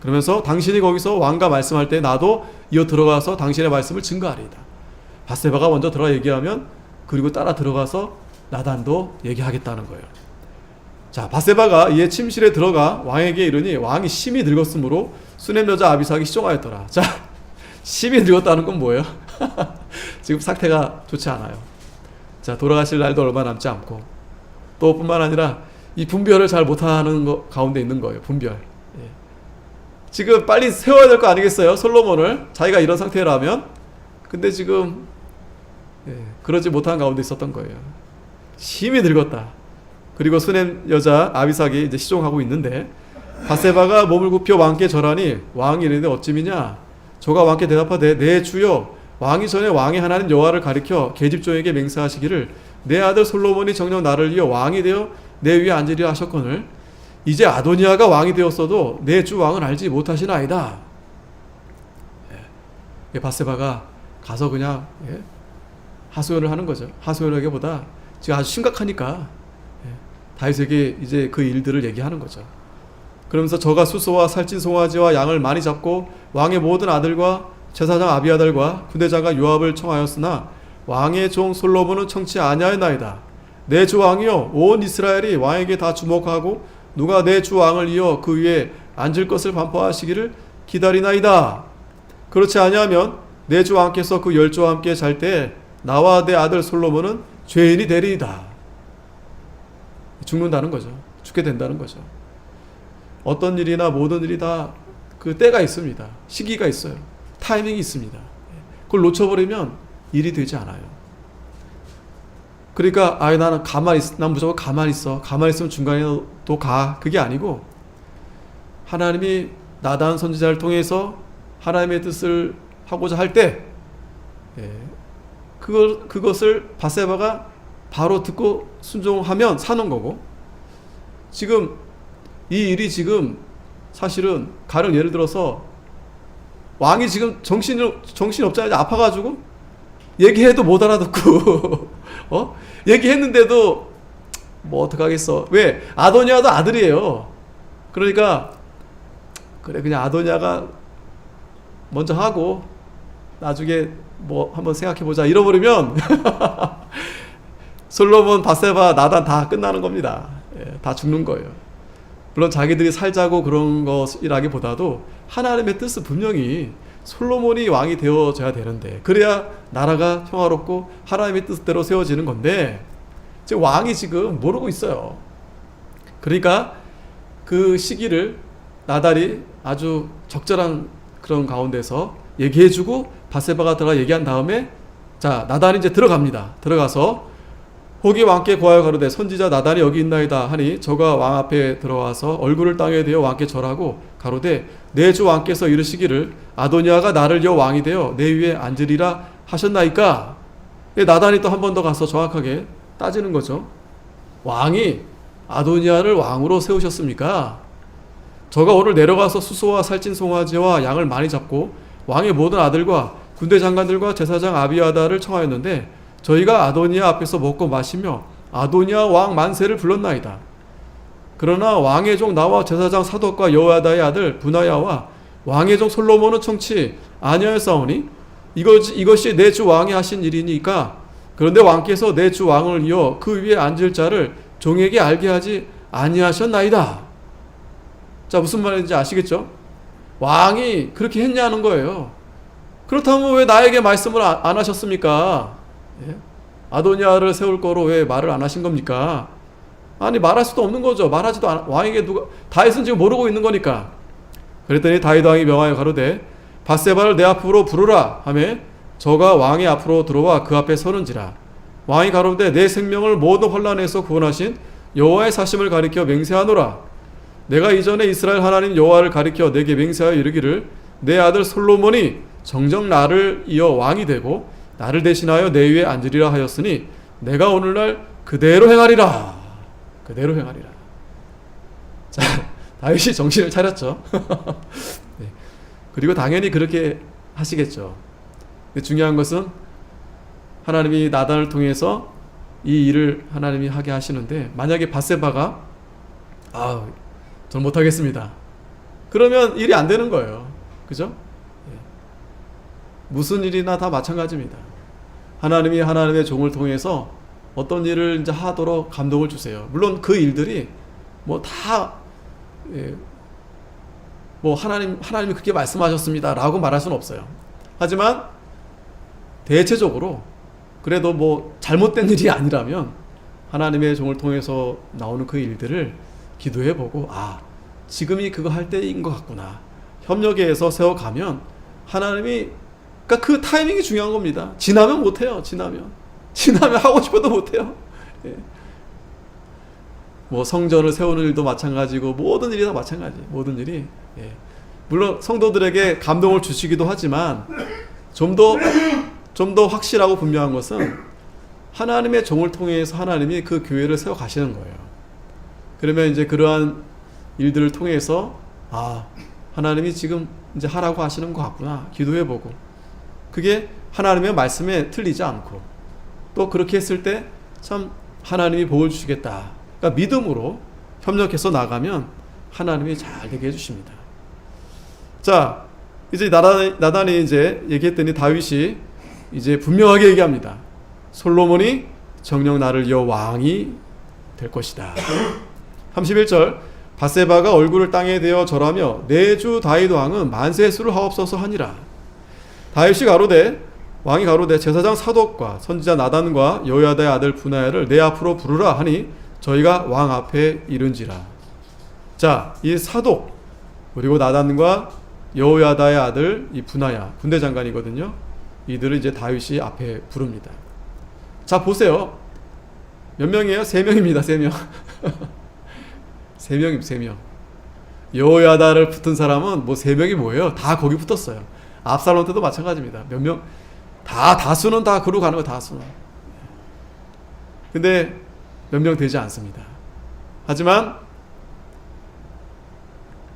그러면서 당신이 거기서 왕과 말씀할 때 나도 이어 들어가서 당신의 말씀을 증거하리이다. 밧세바가 먼저 들어가 얘기하면 그리고 따라 들어가서 나단도 얘기하겠다는 거예요. 자, 밧세바가 이에 침실에 들어가 왕에게 이르니 왕이 심히 늙었으므로 수냄 여자 아비삭이 시종하였더라. 자, 심히 늙었다는 건 뭐예요? 지금 상태가 좋지 않아요. 자, 돌아가실 날도 얼마 남지 않고, 또 뿐만 아니라 이 분별을 잘 못하는 가운데 있는 거예요. 분별. 지금 빨리 세워야 될 거 아니겠어요? 솔로몬을. 자기가 이런 상태라면. 근데 지금 그러지 못한 가운데 있었던 거예요. 심히 늙었다. 그리고 수냄 여자 아비삭이 이제 시종하고 있는데, 밧세바가 몸을 굽혀 왕께 절하니 왕이 이르되 어찌미냐? 저가 왕께 대답하되, 내 주여, 왕이 전에 왕의 하나님 여호와를 가리켜 계집종에게 맹세하시기를, 내 아들 솔로몬이 정녕 나를 이어 왕이 되어 내 위에 앉으리라 하셨거늘, 이제 아도니아가 왕이 되었어도 내 주 왕은 알지 못하시나이다. 밧세바가 가서 그냥 하소연을 하는 거죠. 하소연하기보다 지금 아주 심각하니까 다윗에게 이제 그 일들을 얘기하는 거죠. 그러면서 저가 수소와 살찐 송아지와 양을 많이 잡고 왕의 모든 아들과 제사장 아비아달과 군대장과 요압을 청하였으나 왕의 종 솔로몬은 청치 아니하였나이다. 내 주 왕이여, 온 이스라엘이 왕에게 다 주목하고 누가 내 주 왕을 이어 그 위에 앉을 것을 반포하시기를 기다리나이다. 그렇지 아니하면 내 주 왕께서 그 열조와 함께 잘 때 나와 내 아들 솔로몬은 죄인이 되리이다. 죽는다는 거죠. 죽게 된다는 거죠. 어떤 일이나 모든 일이 다 그 때가 있습니다. 시기가 있어요. 타이밍이 있습니다. 그걸 놓쳐버리면 일이 되지 않아요. 그러니까 나는 난 무조건 가만히 있어. 가만히 있으면 중간에 또 가. 그게 아니고, 하나님이 나단 선지자를 통해서 하나님의 뜻을 하고자 할 때 그것을 밧세바가 바로 듣고 순종하면 사는 거고, 지금 이 일이 지금 사실은 가령 예를 들어서 왕이 지금 정신이 없잖아요. 아파가지고 얘기해도 못 알아듣고 얘기했는데도 뭐 어떡하겠어. 왜? 아도니아도 아들이에요. 그러니까 그래, 그냥 아도니아가 먼저 하고 나중에 뭐 한번 생각해보자 이러버리면 솔로몬, 바세바, 나단 다 끝나는 겁니다. 다 죽는 거예요. 물론 자기들이 살자고 그런 것이라기보다도 하나님의 뜻은 분명히 솔로몬이 왕이 되어져야 되는데, 그래야 나라가 평화롭고 하나님의 뜻대로 세워지는 건데 지금 왕이 지금 모르고 있어요. 그러니까 그 시기를 나달이 아주 적절한 그런 가운데서 얘기해주고 바세바가 들어가 얘기한 다음에, 자, 나단이 이제 들어갑니다. 들어가서 호기 왕께 고하여 가로되 선지자 나단이 여기 있나이다 하니, 저가 왕 앞에 들어와서 얼굴을 땅에 대어 왕께 절하고 가로되 내 주 왕께서 이르시기를 아도니아가 나를 이어 왕이 되어 내 위에 앉으리라 하셨나이까. 나단이 또 한 번 더 가서 정확하게 따지는 거죠. 왕이 아도니아를 왕으로 세우셨습니까? 저가 오늘 내려가서 수소와 살찐 송아지와 양을 많이 잡고 왕의 모든 아들과 군대 장관들과 제사장 아비아다를 청하였는데, 저희가 아도니아 앞에서 먹고 마시며 아도니아 왕 만세를 불렀나이다. 그러나 왕의 종 나와 제사장 사독과 여호야다의 아들 분하야와 왕의 종 솔로몬은 청치 아니하였사오니 이것이 내 주 왕이 하신 일이니까. 그런데 왕께서 내 주 왕을 이어 그 위에 앉을 자를 종에게 알게 하지 아니하셨나이다. 자, 무슨 말인지 아시겠죠? 왕이 그렇게 했냐는 거예요. 그렇다면 왜 나에게 말씀을 안 하셨습니까? 아도니아를 세울 거로 왜 말을 안 하신 겁니까? 아니, 말할 수도 없는 거죠. 말하지도 않아. 왕에게 누가, 다윗은 지금 모르고 있는 거니까. 그랬더니 다윗 왕이 명하여 가로되 바세바를 내 앞으로 부르라 하며 저가 왕의 앞으로 들어와 그 앞에 서는지라. 왕이 가로되 내 생명을 모든 환난에서 구원하신 여호와의 사심을 가리켜 맹세하노라. 내가 이전에 이스라엘 하나님 여호와를 가리켜 내게 맹세하여 이르기를 내 아들 솔로몬이 정녕 나를 이어 왕이 되고 나를 대신하여 내 위에 앉으리라 하였으니 내가 오늘날 그대로 행하리라. 그대로 행하리라. 자, 다윗이 정신을 차렸죠. 네. 그리고 당연히 그렇게 하시겠죠. 근데 중요한 것은 하나님이 나단을 통해서 이 일을 하나님이 하게 하시는데, 만약에 바세바가 전 못하겠습니다, 그러면 일이 안 되는 거예요. 그죠? 무슨 일이나 다 마찬가지입니다. 하나님이 하나님의 종을 통해서 어떤 일을 이제 하도록 감동을 주세요. 물론 그 일들이 하나님이 그렇게 말씀하셨습니다라고 말할 수는 없어요. 하지만 대체적으로 그래도 잘못된 일이 아니라면 하나님의 종을 통해서 나오는 그 일들을 기도해보고, 지금이 그거 할 때인 것 같구나. 협력해서 세워가면 하나님이, 그러니까 그 타이밍이 중요한 겁니다. 지나면 못해요. 지나면 하고 싶어도 못해요. 성전을 세우는 일도 마찬가지고 모든 일이 다 마찬가지. 모든 일이. 물론 성도들에게 감동을 주시기도 하지만 좀 더 확실하고 분명한 것은 하나님의 종을 통해서 하나님이 그 교회를 세워 가시는 거예요. 그러면 이제 그러한 일들을 통해서 하나님이 지금 이제 하라고 하시는 것 같구나. 기도해보고, 그게 하나님의 말씀에 틀리지 않고, 또 그렇게 했을 때 참 하나님이 복을 주시겠다. 그러니까 믿음으로 협력해서 나가면 하나님이 잘 되게 해주십니다. 자, 이제 나단이 이제 얘기했더니 다윗이 이제 분명하게 얘기합니다. 솔로몬이 정녕 나를 이어 왕이 될 것이다. 31절 바세바가 얼굴을 땅에 대어 절하며 내 주 다윗 왕은 만세수를 하옵소서 하니라. 다윗이 왕이 가로되 제사장 사독과 선지자 나단과 여호야다의 아들 분하야를 내 앞으로 부르라 하니 저희가 왕 앞에 이른지라. 자, 이 사독 그리고 나단과 여호야다의 아들 이 분하야, 군대 장관이거든요. 이들을 이제 다윗이 앞에 부릅니다. 자, 보세요. 몇 명이에요? 3명입니다. 3명. 3명. 여호야다를 붙은 사람은 3명이 뭐예요? 다 거기 붙었어요. 압살롬 때도 마찬가지입니다. 몇 명, 다수는 다 그로 가는 거예요. 다수는. 근데 몇 명 되지 않습니다. 하지만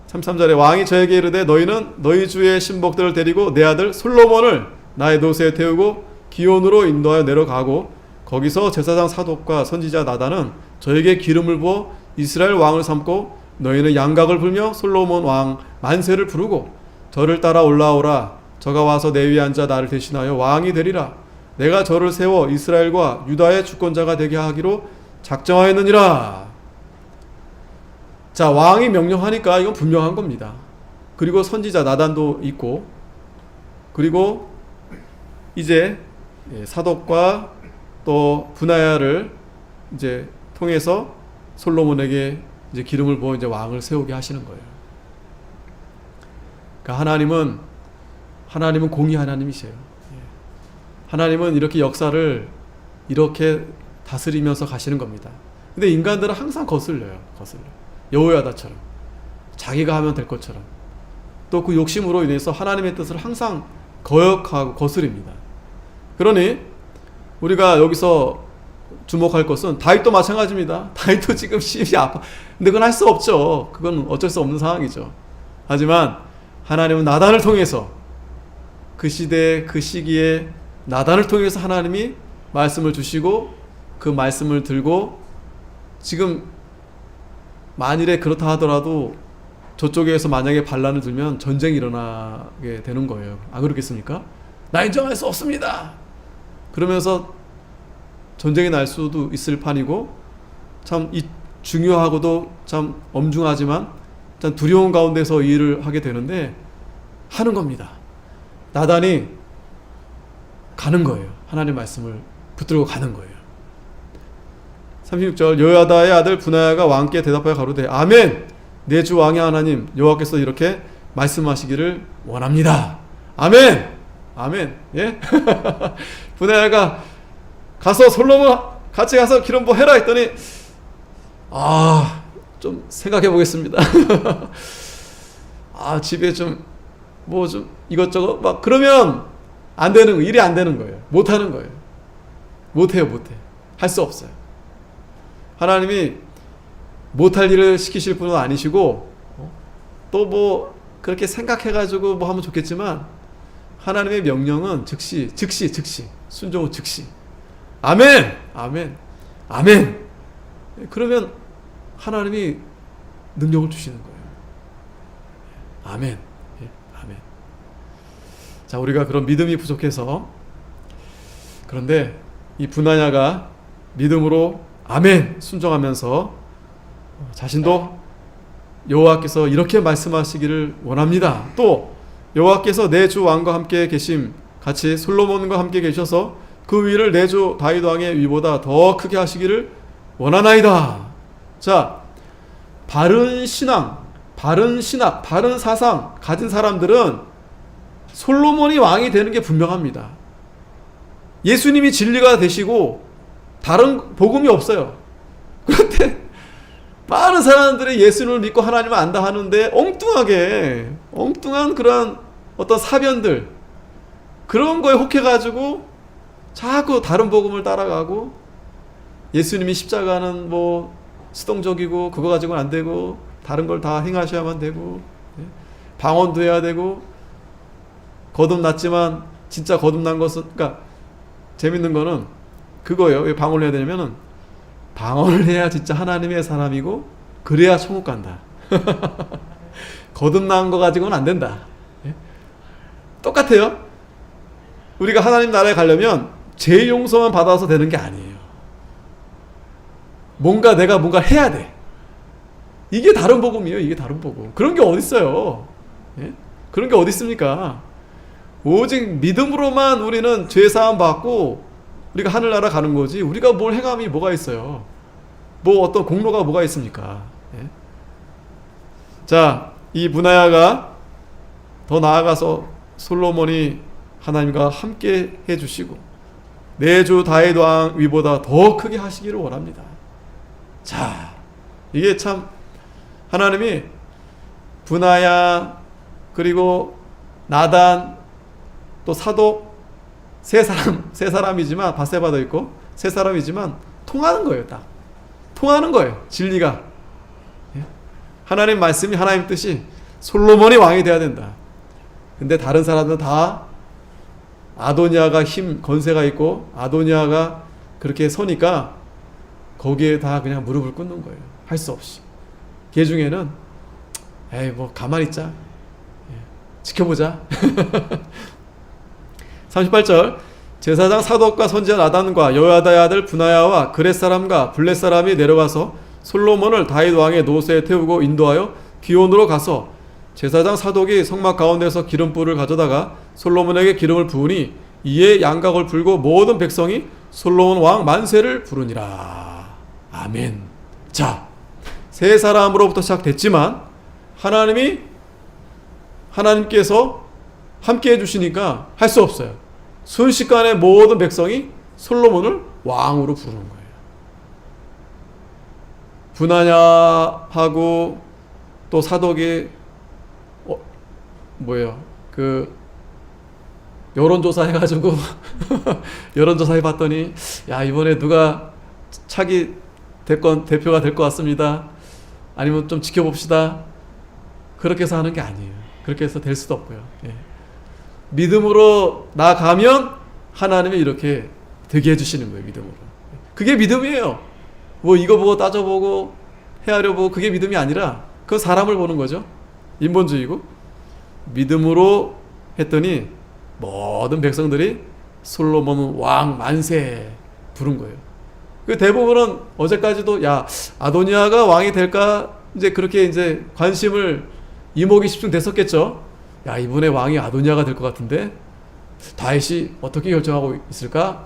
33절에 왕이 저에게 이르되 너희는 너희 주의 신복들을 데리고 내 아들 솔로몬을 나의 노새에 태우고 기온으로 인도하여 내려가고 거기서 제사장 사독과 선지자 나단은 저에게 기름을 부어 이스라엘 왕을 삼고 너희는 양각을 불며 솔로몬 왕 만세를 부르고 저를 따라 올라오라. 저가 와서 내 위에 앉아 나를 대신하여 왕이 되리라. 내가 저를 세워 이스라엘과 유다의 주권자가 되게 하기로 작정하였느니라. 자, 왕이 명령하니까 이건 분명한 겁니다. 그리고 선지자 나단도 있고, 그리고 이제 사독과 또 분하야를 이제 통해서 솔로몬에게 이제 기름을 부어 이제 왕을 세우게 하시는 거예요. 그러니까 하나님은 공의 하나님이세요. 하나님은 이렇게 역사를 이렇게 다스리면서 가시는 겁니다. 근데 인간들은 항상 거슬려요. 여호야다처럼 자기가 하면 될 것처럼 또 그 욕심으로 인해서 하나님의 뜻을 항상 거역하고 거스립니다. 그러니 우리가 여기서 주목할 것은 다윗도 마찬가지입니다. 다윗도 지금 심이 아파. 근데 그건 할 수 없죠. 그건 어쩔 수 없는 상황이죠. 하지만 하나님은 나단을 통해서 그 시대에 그 시기에 나단을 통해서 하나님이 말씀을 주시고 그 말씀을 들고 지금 만일에 그렇다 하더라도 저쪽에서 만약에 반란을 들면 전쟁이 일어나게 되는 거예요. 안 그렇겠습니까? 나 인정할 수 없습니다. 그러면서 전쟁이 날 수도 있을 판이고 참 중요하고도 참 엄중하지만 참 두려운 가운데서 이 일을 하게 되는데 하는 겁니다. 나단이 가는 거예요. 하나님 말씀을 붙들고 가는 거예요. 36절 여호야다의 아들 분하야가 왕께 대답하여 가로되 아멘. 내 주 왕의 하나님 여호와께서 이렇게 말씀하시기를 원합니다. 아멘. 아멘. 예? 분하야가 가서 솔로몬 같이 가서 기름 부어 해라 했더니 좀 생각해 보겠습니다. 집에 좀 이것저것 막 그러면 안 되는 거예요. 일이 안 되는 거예요. 못 하는 거예요. 못 해요. 할 수 없어요. 하나님이 못할 일을 시키실 분은 아니시고 또 그렇게 생각해가지고 하면 좋겠지만 하나님의 명령은 즉시 순종은 즉시 아멘. 그러면 하나님이 능력을 주시는 거예요. 아멘. 자, 우리가 그런 믿음이 부족해서 그런데 이 분하야가 믿음으로 아멘 순종하면서 자신도 여호와께서 이렇게 말씀하시기를 원합니다. 또 여호와께서 내 주 왕과 함께 계심 같이 솔로몬과 함께 계셔서 그 위를 내 주 다윗 왕의 위보다 더 크게 하시기를 원하나이다. 자, 바른 신앙, 바른 사상 가진 사람들은 솔로몬이 왕이 되는 게 분명합니다. 예수님이 진리가 되시고 다른 복음이 없어요. 그런데 많은 사람들이 예수님을 믿고 하나님을 안다 하는데 엉뚱한 그런 어떤 사변들 그런 거에 혹해가지고 자꾸 다른 복음을 따라가고 예수님이 십자가는 수동적이고 그거 가지고는 안 되고 다른 걸 다 행하셔야만 되고 방언도 해야 되고 거듭났지만 진짜 거듭난 것은 그러니까 재밌는 거는 그거예요. 왜 방언을 해야 되냐면은 방언을 해야 진짜 하나님의 사람이고 그래야 천국 간다. 거듭난 거 가지고는 안 된다. 똑같아요. 우리가 하나님 나라에 가려면 죄 용서만 받아서 되는 게 아니에요. 내가 뭔가 해야 돼. 이게 다른 복음이에요. 이게 다른 복음. 그런 게 어디 있어요? 그런 게 어디 있습니까? 오직 믿음으로만 우리는 죄 사함 받고 우리가 하늘나라 가는 거지. 우리가 뭘 행함이 뭐가 있어요? 어떤 공로가 뭐가 있습니까? 자, 이 분하야가 더 나아가서 솔로몬이 하나님과 함께 해주시고 내 주 다윗 왕 위보다 더 크게 하시기를 원합니다. 자, 이게 참 하나님이 분하야 그리고 나단 또 사독 세 사람이지만 바세바도 있고 세 사람이지만 통하는 거예요. 딱 통하는 거예요. 진리가 하나님 말씀이 하나님 뜻이 솔로몬이 왕이 돼야 된다. 근데 다른 사람들은 다 아도니아가 건세가 있고 아도니아가 그렇게 서니까 거기에 다 그냥 무릎을 꿇는 거예요. 할 수 없이. 걔 중에는 가만히 있자. 지켜보자. 38절 제사장 사독과 선지자 나단과 여호야다의 아들 브나야와 그렛 사람과 블렛 사람이 내려가서 솔로몬을 다윗 왕의 노새에 태우고 인도하여 기온으로 가서 제사장 사독이 성막 가운데서 기름불을 가져다가 솔로몬에게 기름을 부으니 이에 양각을 불고 모든 백성이 솔로몬 왕 만세를 부르니라. 아멘. 자, 세 사람으로부터 시작됐지만 하나님께서 함께 해주시니까 할 수 없어요. 순식간에 모든 백성이 솔로몬을 왕으로 부르는 거예요. 분하냐하고 또 사독이 여론조사 해가지고 여론조사 해봤더니 야 이번에 누가 차기 대표가 될 것 같습니다. 아니면 좀 지켜봅시다. 그렇게 해서 하는 게 아니에요. 그렇게 해서 될 수도 없고요. 예. 믿음으로 나가면 하나님이 이렇게 되게 해주시는 거예요. 믿음으로. 그게 믿음이에요. 뭐 이거 보고 따져보고 헤아려보고 그게 믿음이 아니라 그건 사람을 보는 거죠. 인본주의고. 믿음으로 했더니 모든 백성들이 솔로몬 왕 만세 부른 거예요. 그 대부분은 어제까지도 야 아도니아가 왕이 될까 이제 그렇게 이제 관심을 이목이 집중됐었겠죠. 야 이번에 왕이 아도니아가 될 것 같은데 다윗이 어떻게 결정하고 있을까?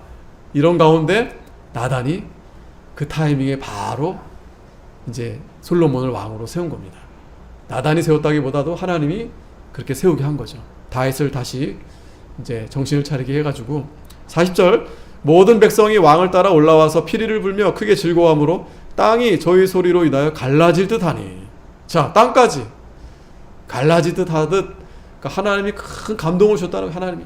이런 가운데 나단이 그 타이밍에 바로 이제 솔로몬을 왕으로 세운 겁니다. 나단이 세웠다기보다도 하나님이 그렇게 세우게 한 거죠. 다윗을 다시 이제 정신을 차리게 해가지고 40절 모든 백성이 왕을 따라 올라와서 피리를 불며 크게 즐거워함으로 땅이 저희 소리로 인하여 갈라질 듯하니. 자, 땅까지 갈라질 듯하듯 그러니까 하나님이 큰 감동을 주셨다는 거예요. 하나님이.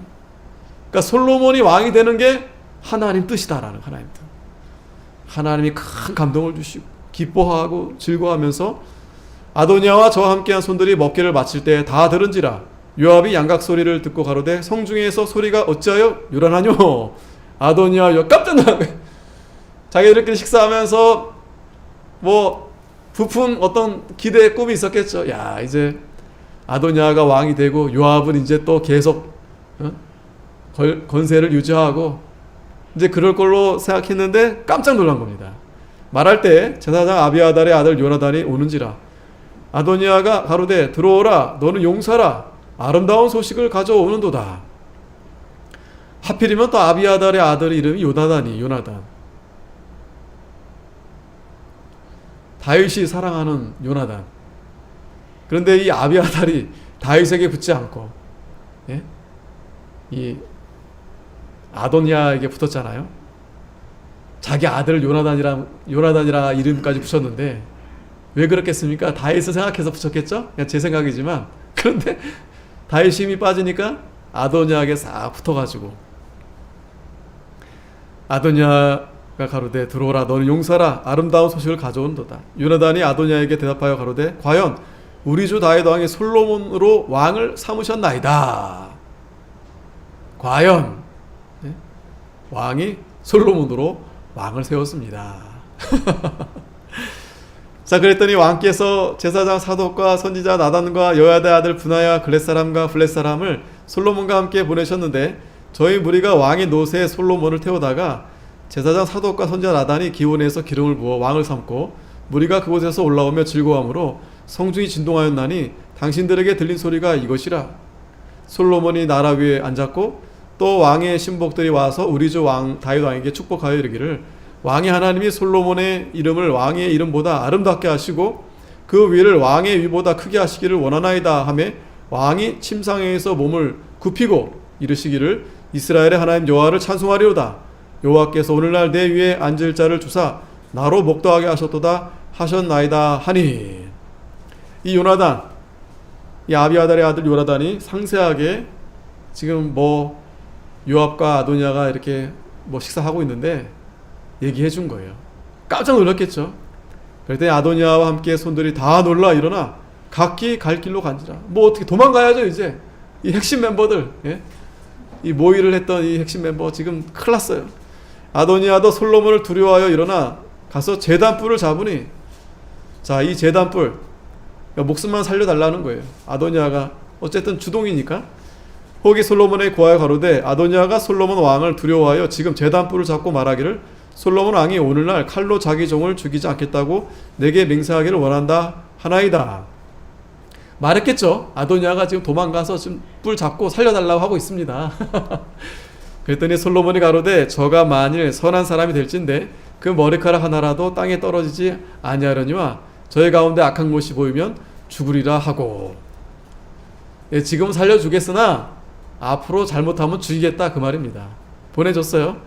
그러니까 솔로몬이 왕이 되는 게 하나님 뜻이다라는 하나님 뜻. 하나님이 큰 감동을 주시고 기뻐하고 즐거워하면서 아도니아와 저와 함께한 손들이 먹기를 마칠 때 다 들은지라 요압이 양각 소리를 듣고 가로되 성중에서 소리가 어찌하여 요란하뇨. 아도니아 깜짝 놀란 거예요. 자기들끼리 식사하면서 뭐 부푼 어떤 기대 꿈이 있었겠죠. 야 이제 아도니아가 왕이 되고 요압은 이제 또 계속 권세를 유지하고 이제 그럴 걸로 생각했는데 깜짝 놀란 겁니다. 말할 때 제사장 아비아달의 아들 요나단이 오는지라 아도니아가 가로되 들어오라 너는 용사라 아름다운 소식을 가져오는도다. 하필이면 또 아비아달의 아들 이름이 요나단. 다윗이 사랑하는 요나단. 그런데 이 아비아달이 다윗에게 붙지 않고 이 아도니아에게 붙었잖아요. 자기 아들 요나단이라 이름까지 붙였는데 왜 그렇겠습니까? 다윗을 생각해서 붙였겠죠? 그냥 제 생각이지만 그런데 다윗 힘이 빠지니까 아도니아에게 싹 붙어가지고 아도니아가 가로되 들어오라 너는 용사라 아름다운 소식을 가져온도다. 요나단이 아도니아에게 대답하여 가로되 과연 우리 주 다윗 왕이 솔로몬으로 왕을 삼으셨나이다. 과연 왕이 솔로몬으로 왕을 세웠습니다. 자 그랬더니 왕께서 제사장 사독과 선지자 나단과 여호야다의 아들 브나야 글렛 사람과 블렛 사람을 솔로몬과 함께 보내셨는데 저희 무리가 왕의 노새에 솔로몬을 태우다가 제사장 사독과 선지자 나단이 기온에서 기름을 부어 왕을 삼고 무리가 그곳에서 올라오며 즐거워하므로 성중이 진동하였나니 당신들에게 들린 소리가 이것이라. 솔로몬이 나라 위에 앉았고 또 왕의 신복들이 와서 우리 주 왕 다윗 왕에게 축복하여 이르기를 왕이 하나님이 솔로몬의 이름을 왕의 이름보다 아름답게 하시고 그 위를 왕의 위보다 크게 하시기를 원하나이다 하며 왕이 침상에서 몸을 굽히고 이르시기를 이스라엘의 하나님 여호와를 찬송하리로다. 여호와께서 오늘날 내 위에 앉을 자를 주사 나로 목도하게 하셨도다 하셨나이다 하니. 이 요나단, 이 아비아달의 아들 요나단이 상세하게 지금 뭐 요압과 아도니아가 이렇게 뭐 식사하고 있는데 얘기해 준 거예요. 깜짝 놀랐겠죠. 그랬더니 아도니아와 함께 손들이 다 놀라 일어나 각기 갈 길로 간지라. 뭐 어떻게 도망가야죠 이제. 이 핵심 멤버들, 이 모의를 했던 이 핵심 멤버 지금 큰일 났어요. 아도니아도 솔로몬을 두려워하여 일어나 가서 제단뿔을 잡으니, 자 이 제단뿔 목숨만 살려달라는 거예요. 아도니아가 어쨌든 주동이니까. 혹이 솔로몬에게 고하여 가로되 아도니아가 솔로몬 왕을 두려워하여 지금 제단뿔을 잡고 말하기를 솔로몬 왕이 오늘날 칼로 자기 종을 죽이지 않겠다고 내게 맹세하기를 원한다 하나이다. 말했겠죠. 아도니아가 지금 도망가서 지금 뿔 잡고 살려달라고 하고 있습니다. 그랬더니 솔로몬이 가로되 저가 만일 선한 사람이 될진데 그 머리카락 하나라도 땅에 떨어지지 아니하려니와 저의 가운데 악한 것이 보이면 죽으리라 하고. 예, 지금 살려주겠으나 앞으로 잘못하면 죽이겠다 그 말입니다. 보내줬어요.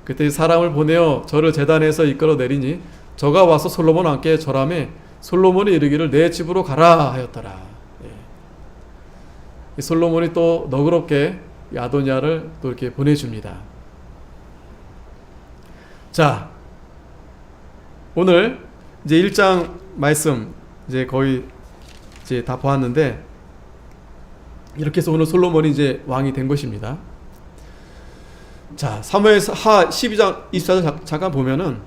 그때 사람을 보내어 저를 제단에서 이끌어 내리니 저가 와서 솔로몬 왕께 절하매 솔로몬이 이르기를 내 집으로 가라 하였더라. 예. 솔로몬이 또 너그럽게 아도니아를 또 이렇게 보내줍니다. 자, 오늘 이제 1장 말씀 이제 거의 이제 다 보았는데 이렇게 해서 오늘 솔로몬이 이제 왕이 된 것입니다. 자, 사무엘하 12장 24절 잠깐 보면은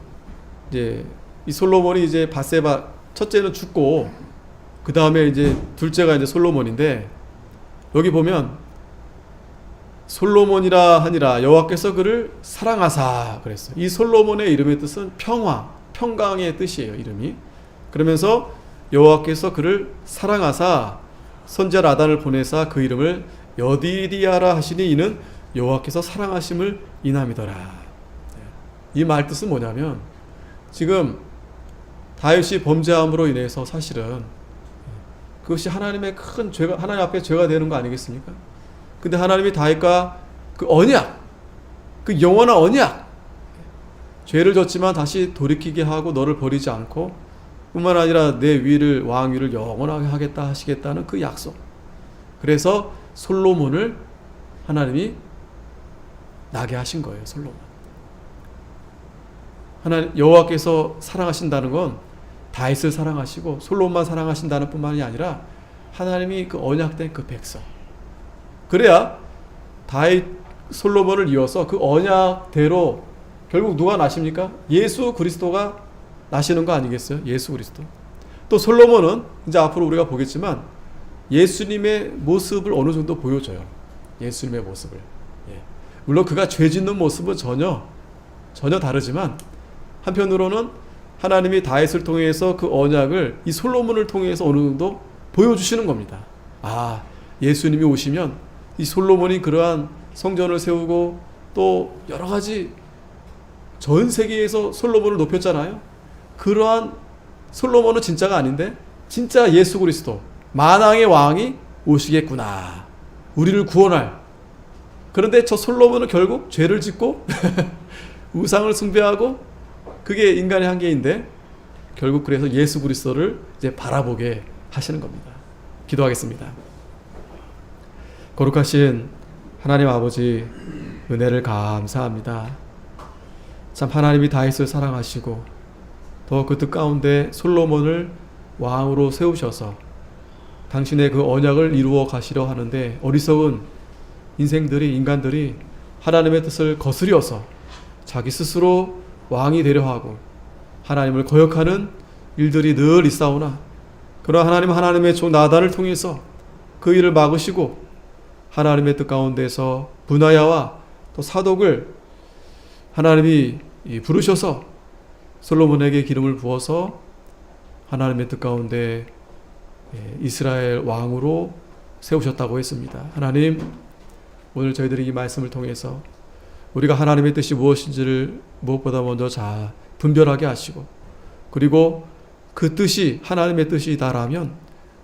이제 이 솔로몬이 이제 밧세바 첫째는 죽고 그 다음에 이제 둘째가 이제 솔로몬인데 여기 보면 솔로몬이라 하니라 여호와께서 그를 사랑하사 그랬어요. 이 솔로몬의 이름의 뜻은 평화, 평강의 뜻이에요. 이름이. 그러면서 여호와께서 그를 사랑하사 선지자 나단을 보내사 그 이름을 여디디아라 하시니 이는 여호와께서 사랑하심을 인함이더라. 이 말 뜻은 뭐냐면 지금 다윗이 범죄함으로 인해서 사실은 그것이 하나님의 큰 죄가 하나님 앞에 죄가 되는 거 아니겠습니까? 근데 하나님이 다윗과 그 언약, 그 영원한 언약, 죄를 졌지만 다시 돌이키게 하고 너를 버리지 않고 뿐만 아니라 내 위를 왕위를 영원하게 하겠다 하시겠다는 그 약속. 그래서 솔로몬을 하나님이 나게 하신 거예요. 솔로몬. 하나님 여호와께서 사랑하신다는 건 다윗을 사랑하시고 솔로몬만 사랑하신다는 뿐만이 아니라 하나님이 그 언약된 그 백성. 그래야 다윗 솔로몬을 이어서 그 언약대로 결국 누가 나십니까? 예수 그리스도가 나시는 거 아니겠어요? 예수 그리스도. 또 솔로몬은 이제 앞으로 우리가 보겠지만 예수님의 모습을 어느 정도 보여줘요. 예수님의 모습을. 예. 물론 그가 죄 짓는 모습은 전혀 다르지만 한편으로는 하나님이 다윗을 통해서 그 언약을 이 솔로몬을 통해서 어느 정도 보여주시는 겁니다. 아, 예수님이 오시면 이 솔로몬이 그러한 성전을 세우고 또 여러 가지 전 세계에서 솔로몬을 높였잖아요. 그러한 솔로몬은 진짜가 아닌데 진짜 예수 그리스도 만왕의 왕이 오시겠구나. 우리를 구원할. 그런데 저 솔로몬은 결국 죄를 짓고 우상을 숭배하고 그게 인간의 한계인데 결국 그래서 예수 그리스도를 이제 바라보게 하시는 겁니다. 기도하겠습니다. 거룩하신 하나님 아버지 은혜를 감사합니다. 참 하나님이 다윗을 사랑하시고 더 그 뜻 가운데 솔로몬을 왕으로 세우셔서 당신의 그 언약을 이루어 가시려 하는데 어리석은 인간들이 하나님의 뜻을 거스려서 자기 스스로 왕이 되려 하고 하나님을 거역하는 일들이 늘 있사오나 그러나 하나님의 종 나단을 통해서 그 일을 막으시고 하나님의 뜻 가운데서 분하야와 또 사독을 하나님이 부르셔서 솔로몬에게 기름을 부어서 하나님의 뜻 가운데 이스라엘 왕으로 세우셨다고 했습니다. 하나님, 오늘 저희들이 이 말씀을 통해서 우리가 하나님의 뜻이 무엇인지를 무엇보다 먼저 잘 분별하게 하시고 그리고 그 뜻이 하나님의 뜻이다라면